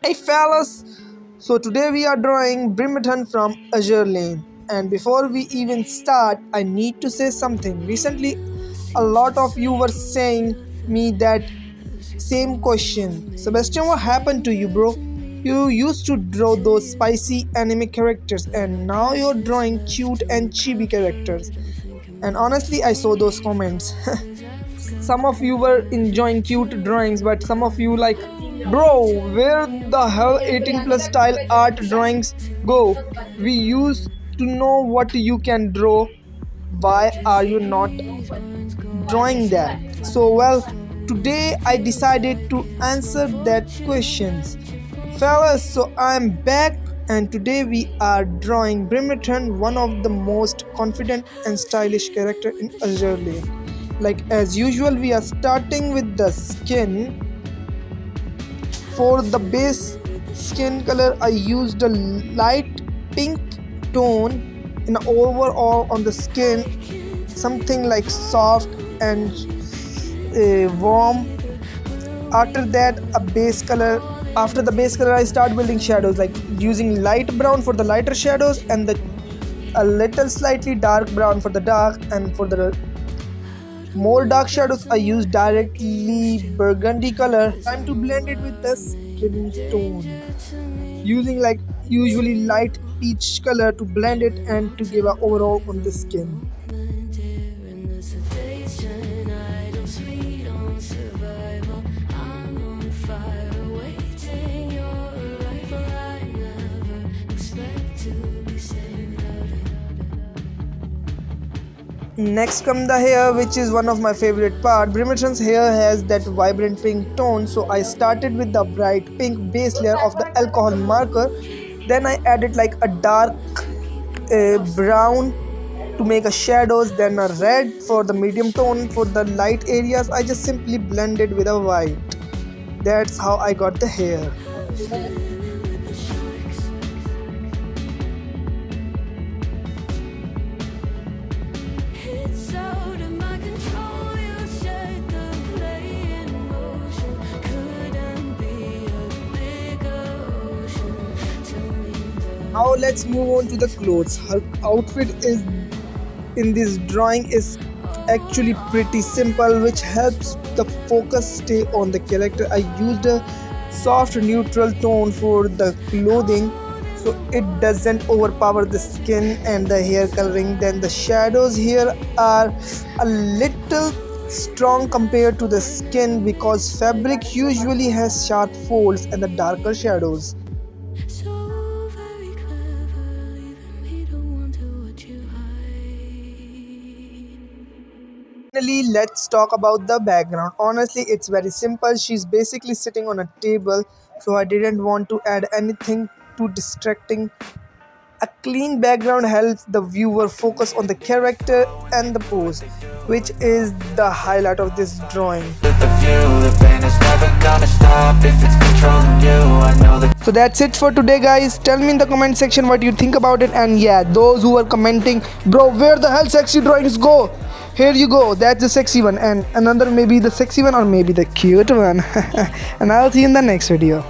Hey fellas, so today we are drawing Bremerton from Azur Lane. And before we even start, I need to say something. Recently, a lot of you were saying me that same question. Sebastian, what happened to you, bro? You used to draw those spicy anime characters, and now you're drawing cute and chibi characters. And honestly, I saw those comments. Some of you were enjoying cute drawings, but some of you like, bro, where the hell 18 plus style art drawings go? We used to know what you can draw. Why are you not drawing that? So well, today I decided to answer that questions. Fellas, so I'm back and today we are drawing Bremerton, one of the most confident and stylish character in Azure Lane. Like as usual, we are starting with the skin. For the base skin color, I used a light pink tone in overall on the skin, something like soft and warm. After that, a base color. After the base color, I start building shadows, like using light brown for the lighter shadows and the a little slightly dark brown for the dark, and for the more dark shadows I use directly burgundy color. Time to blend it with the skin tone, using like usually light peach color to blend it and to give a overall on the skin. Next come the hair, which is one of my favorite part. Bremerton's hair has that vibrant pink tone, so I started with the bright pink base layer of the alcohol marker. Then I added like a dark brown to make a shadows, then a red for the medium tone. For the light areas, I just simply blended with a white. That's how I got the hair. Now let's move on to the clothes. Her outfit is in this drawing is actually pretty simple, which helps the focus stay on the character. I used a soft neutral tone for the clothing so it doesn't overpower the skin and the hair coloring. Then the shadows here are a little strong compared to the skin because fabric usually has sharp folds and the darker shadows. Finally, let's talk about the background. Honestly, it's very simple. She's basically sitting on a table, so I didn't want to add anything too distracting. A clean background helps the viewer focus on the character and the pose, which is the highlight of this drawing. So that's it for today, guys. Tell me in the comment section what you think about it, and yeah, those who are commenting, bro, where the hell sexy drawings go? Here you go, that's the sexy one, and another maybe the sexy one or maybe the cute one. And I'll see you in the next video.